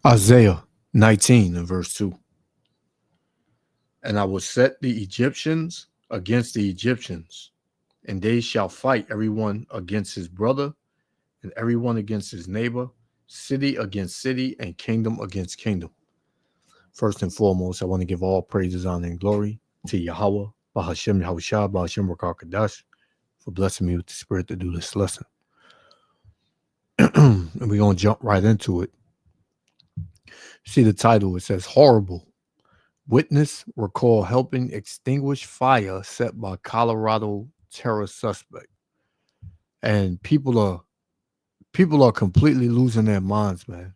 Isaiah 19 and verse 2. And I will set the Egyptians against the Egyptians, and they shall fight everyone against his brother, and everyone against his neighbor, city against city, and kingdom against kingdom. First and foremost, I want to give all praises, honor, and glory to Yahweh, Bahashem Yahushua, Bahashem Rakakadash, for blessing me with the spirit to do this lesson. And we're going to jump right into it. See the title, it says Horrible. Witness recall helping extinguish fire set by Colorado terror suspect. And people are completely losing their minds, man.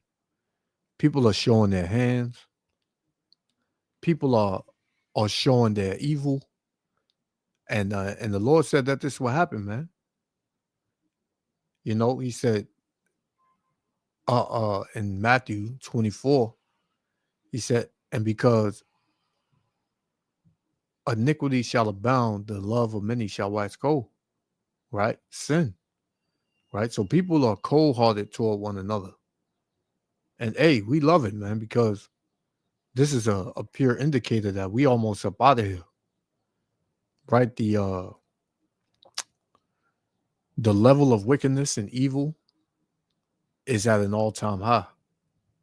People are showing their hands. People are showing their evil. And the Lord said that this will happen, man. You know, he said in Matthew 24, he said, and because iniquity shall abound, the love of many shall wax cold. Right? Sin. Right? So people are cold-hearted toward one another. And hey, we love it, man, because this is a pure indicator that we almost up out of here. Right? The level of wickedness and evil is at an all-time high.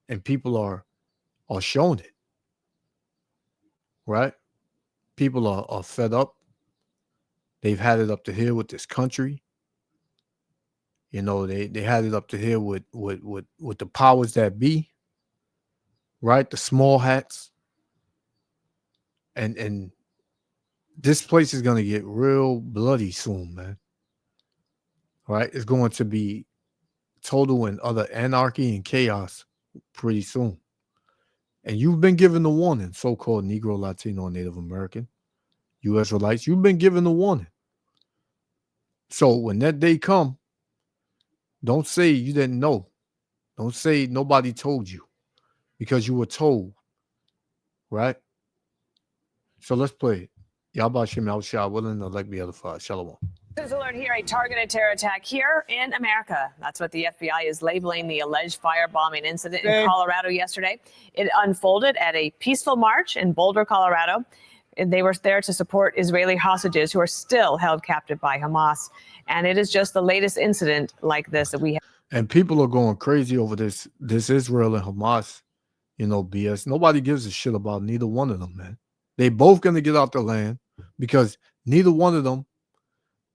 And people are showing it. Right? People are fed up. They've had it up to here with this country. You know, they had it up to here with the powers that be. Right? The small hats. And this place is going to get real bloody soon, man. Right? It's going to be total and utter anarchy and chaos pretty soon. And you've been given the warning, so-called Negro, Latino, Native American, you Israelites, you've been given the warning. So when that day come, don't say you didn't know. Don't say nobody told you, because you were told, right? So let's play it. Yahba Shem Yahushua willing to like the other five. Shalom. News alert here, a targeted terror attack here in America. That's what the FBI is labeling the alleged firebombing incident in Colorado yesterday. It unfolded at a peaceful march in Boulder, Colorado. They were there to support Israeli hostages who are still held captive by Hamas. And it is just the latest incident like this that we have. And people are going crazy over this Israel and Hamas, BS. Nobody gives a shit about neither one of them, man. They both going to get out the land because neither one of them,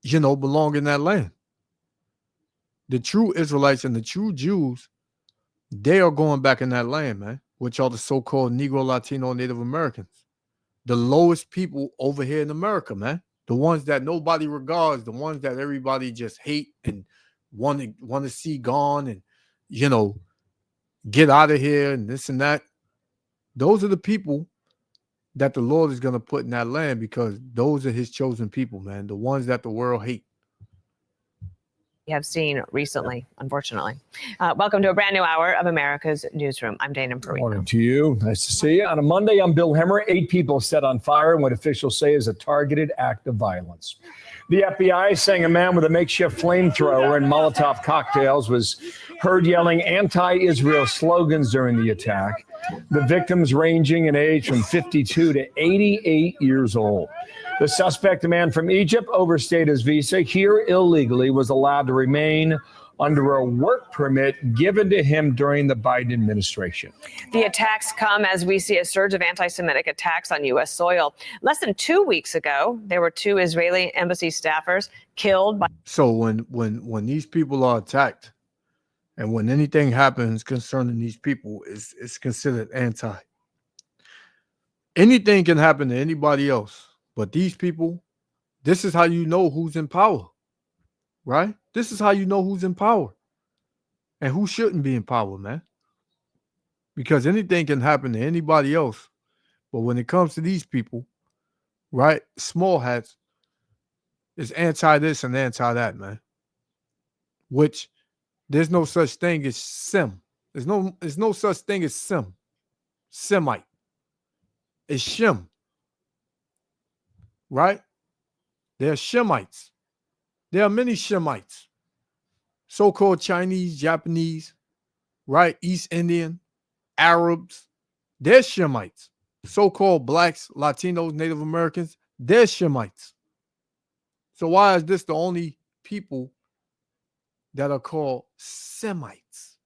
belong in that land. The true Israelites and the true Jews, they are going back in that land, man, which are the so-called Negro, Latino, Native Americans. The lowest people over here in America, man. The ones that nobody regards, the ones that everybody just hate and want to see gone and, get out of here and this and that. Those are the people that the Lord is going to put in that land because those are his chosen people, man. The ones that the world hate. We have seen recently, unfortunately. Welcome to a brand new hour of America's Newsroom. I'm Dana Perino. Morning to you. Nice to see you. On a Monday, I'm Bill Hemmer. 8 people set on fire in what officials say is a targeted act of violence. The FBI saying a man with a makeshift flamethrower and Molotov cocktails was heard yelling anti-Israel slogans during the attack. The victims ranging in age from 52 to 88 years old. The suspect, a man from Egypt, overstayed his visa here illegally, was allowed to remain under a work permit given to him during the Biden administration. The attacks come as we see a surge of anti-Semitic attacks on U.S. soil. Less than 2 weeks ago, there were 2 Israeli embassy staffers killed by. So when these people are attacked, and when anything happens concerning these people, it's considered anti. Anything can happen to anybody else, but these people, this is how you know who's in power, right? This is how you know who's in power and who shouldn't be in power, man. Because anything can happen to anybody else, but when it comes to these people, right, small hats, it's anti this and anti that, man. Which there's no such thing as Sem. There's no such thing as Sem. Semite. It's Shem. Right? There are Shemites. There are many Shemites. So-called Chinese, Japanese, right? East Indian, Arabs, they're Shemites. So-called blacks, Latinos, Native Americans, they're Shemites. So why is this the only people that are called Semites?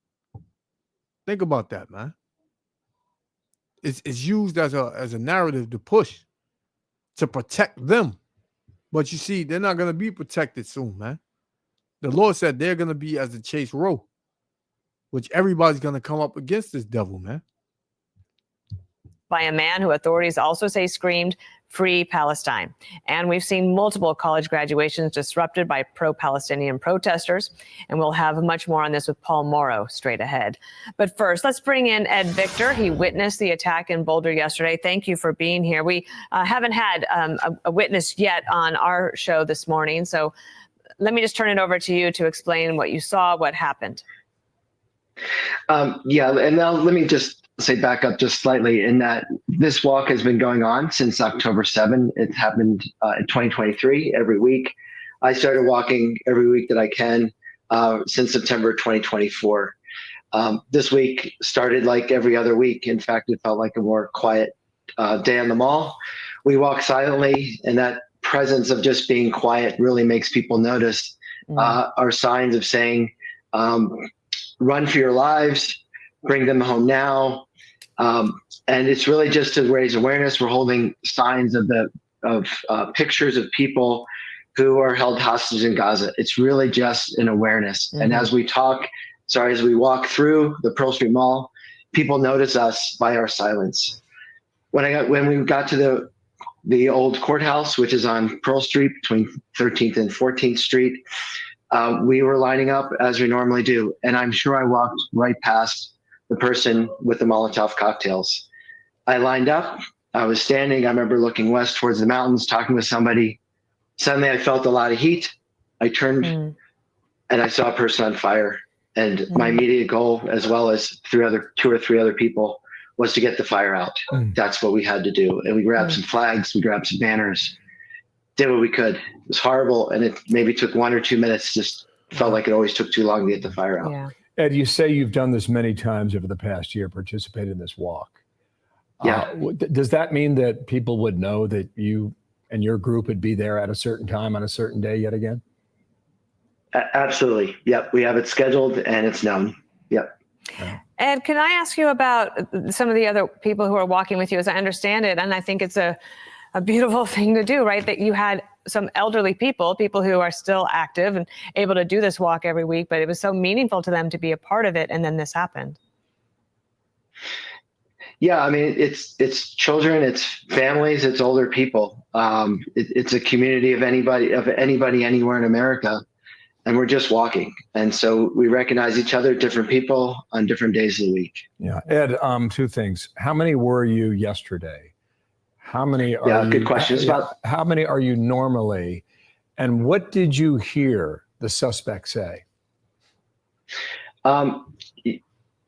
Think about that, man. It's used as a narrative to push, to protect them. But you see, they're not going to be protected soon, man. The Lord said they're going to be as the chase row, which everybody's going to come up against this devil, man. By a man who authorities also say screamed, "Free Palestine." And we've seen multiple college graduations disrupted by pro-Palestinian protesters. And we'll have much more on this with Paul Morrow straight ahead. But first, let's bring in Ed Victor. He witnessed the attack in Boulder yesterday. Thank you for being here. We haven't had a witness yet on our show this morning. So let me just turn it over to you to explain what you saw, what happened. Yeah, and now let me just say back up just slightly in that this walk has been going on since October 7. It happened in 2023 every week. I started walking every week that I can since September 2024. This week started like every other week. In fact, it felt like a more quiet day on the mall. We walk silently, and that presence of just being quiet really makes people notice our signs of saying, run for your lives, bring them home now. And it's really just to raise awareness. We're holding signs of pictures of people who are held hostage in Gaza. It's really just an awareness. And as we walk through the Pearl Street Mall, people notice us by our silence. When we got to the old courthouse, which is on Pearl Street between 13th and 14th Street, we were lining up as we normally do. And I'm sure I walked right past the person with the Molotov cocktails. I lined up. I was standing. I remember looking west towards the mountains, talking with somebody. Suddenly, I felt a lot of heat. I turned and I saw a person on fire. And my immediate goal, as well as two or three other people, was to get the fire out. That's what we had to do. And we grabbed some flags. We grabbed some banners. Did what we could. It was horrible. And it maybe took 1 or 2 minutes. Just felt like it always took too long to get the fire out. Yeah. Ed, you say you've done this many times over the past year, participated in this walk. Yeah. Does that mean that people would know that you and your group would be there at a certain time on a certain day yet again? Absolutely. Yep. We have it scheduled and it's known. Yep. Ed, can I ask you about some of the other people who are walking with you? As I understand it, and I think it's a beautiful thing to do, right? That you had some elderly people who are still active and able to do this walk every week, but it was so meaningful to them to be a part of it. And then this happened. Yeah, I mean, it's children, it's families, it's older people. It's a community of anybody anywhere in America, and we're just walking. And so we recognize each other, different people on different days of the week. Yeah, Ed, two things. How many were you yesterday? How many are you? Good question. How many are you normally? And what did you hear the suspect say?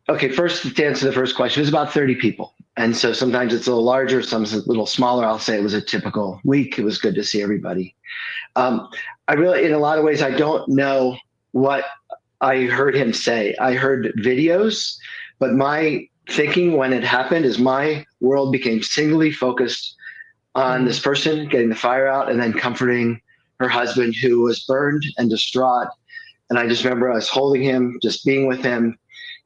Okay, first to answer the first question, it was about 30 people. And so sometimes it's a little larger, sometimes a little smaller. I'll say it was a typical week. It was good to see everybody. I really, in a lot of ways, I don't know what I heard him say. I heard videos, but my thinking when it happened is my world became singly focused on this person getting the fire out and then comforting her husband who was burned and distraught. And I just remember I was holding him, just being with him,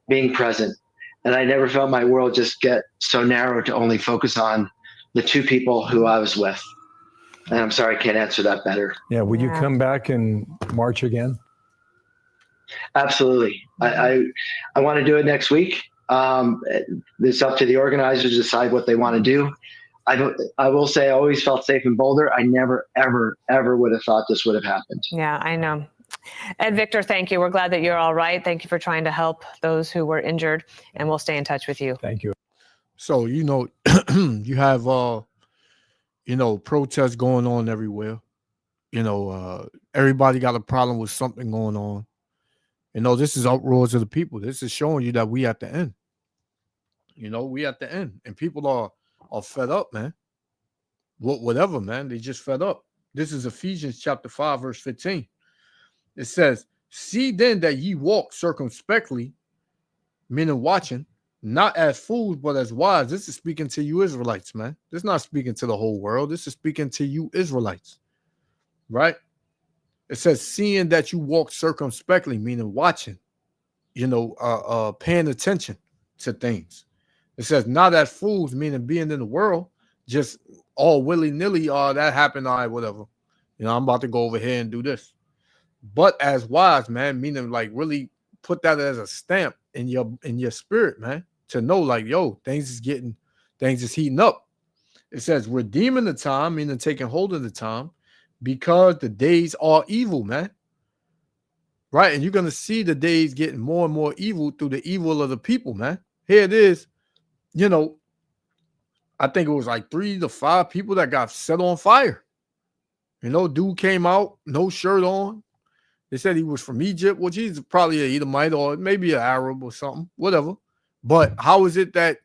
being present. And I never felt my world just get so narrow to only focus on the two people who I was with. And I'm sorry, I can't answer that better. Yeah. Will you come back in March again? Absolutely. I want to do it next week. It's up to the organizers to decide what they want to do. I will say I always felt safe in Boulder. I never, ever, ever would have thought this would have happened. Yeah, I know. Ed Victor, thank you. We're glad that you're all right. Thank you for trying to help those who were injured, and we'll stay in touch with you. Thank you. So, you have, protests going on everywhere. Everybody got a problem with something going on. This is uproars of the people. This is showing you that we at the end. We at the end. And people are fed up, man. Whatever, man. They just fed up. This is Ephesians chapter 5, verse 15. It says, "See then that ye walk circumspectly," meaning watching, not as fools, but as wise. This is speaking to you Israelites, man. This is not speaking to the whole world. This is speaking to you Israelites, right? It says, seeing that you walk circumspectly, meaning watching, paying attention to things. It says, not as fools, meaning being in the world, just all willy-nilly, that happened, all right, whatever. I'm about to go over here and do this. But as wise, man, meaning like really put that as a stamp in your spirit, man, to know like, yo, things is heating up. It says, redeeming the time, meaning taking hold of the time, because the days are evil, man. Right? And you're going to see the days getting more and more evil through the evil of the people, man. Here it is. I think it was like 3 to 5 people that got set on fire. Dude came out, no shirt on. They said he was from Egypt, which he's probably an Edomite or maybe an Arab or something, whatever. But how is it that,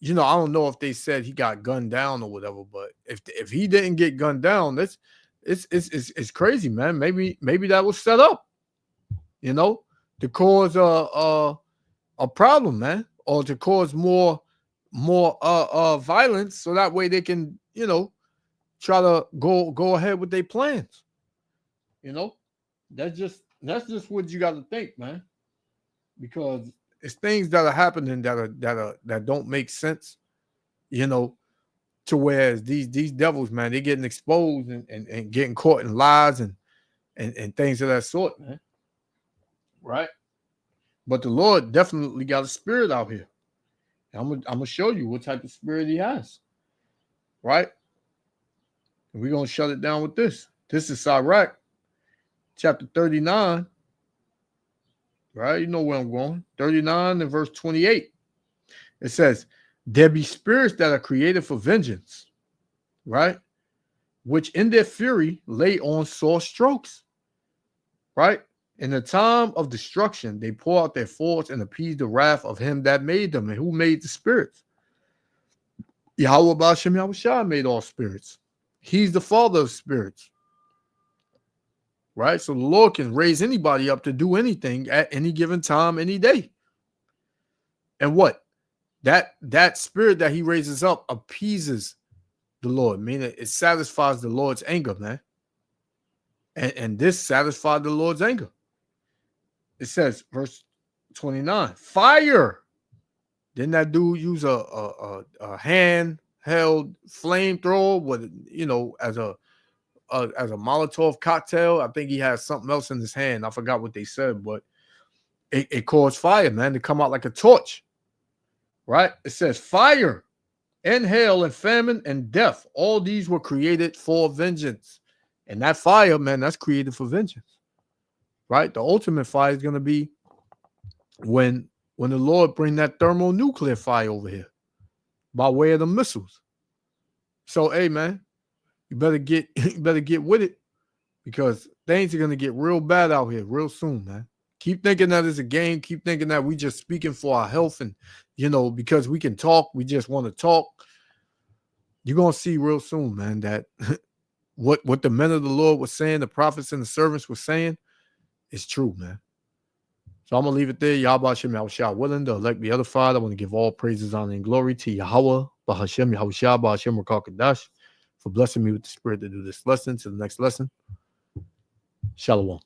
I don't know if they said he got gunned down or whatever, but if he didn't get gunned down, it's crazy, man. Maybe that was set up, to cause a problem, man, or to cause more violence, so that way they can, try to go ahead with their plans. That's just what you got to think, man, because it's things that are happening that don't make sense, to where these devils, man, they're getting exposed and getting caught in lies and things of that sort, man. Right? But the Lord definitely got a spirit out here. I'm gonna show you what type of spirit he has. Right? And we're gonna shut it down with this. This is Sirach, chapter 39. Right? You know where I'm going. 39 and verse 28. It says, there be spirits that are created for vengeance, right? Which in their fury lay on sore strokes, right? In the time of destruction, they pour out their force and appease the wrath of him that made them. And who made the spirits? Yahweh Ba'ashem Yahushua made all spirits. He's the father of spirits, right? So the Lord can raise anybody up to do anything at any given time, any day. And what? That spirit that he raises up appeases the Lord, meaning it satisfies the Lord's anger, man. And this satisfied the Lord's anger. It says, verse 29, fire. Didn't that dude use a handheld flamethrower with, as a Molotov cocktail? I think he has something else in his hand. I forgot what they said, but it caused fire, man, to come out like a torch. Right? It says fire and hail and famine and death. All these were created for vengeance. And that fire, man, that's created for vengeance. Right? The ultimate fire is going to be when the Lord bring that thermonuclear fire over here by way of the missiles. So, hey, man, you better get with it, because things are going to get real bad out here real soon, man. Keep thinking that it's a game. Keep thinking that we just speaking for our health and, because we can talk, we just want to talk. You're going to see real soon, man, that what the men of the Lord were saying, the prophets and the servants were saying, is true, man. So I'm going to leave it there. Yahweh Hashem Yahushua willing, the elect the other Father. I want to give all praises, honor, and glory to Yahweh, Bahashem Yahushua, Bahashem Rakakadash, for blessing me with the spirit to do this lesson. To the next lesson. Shalom.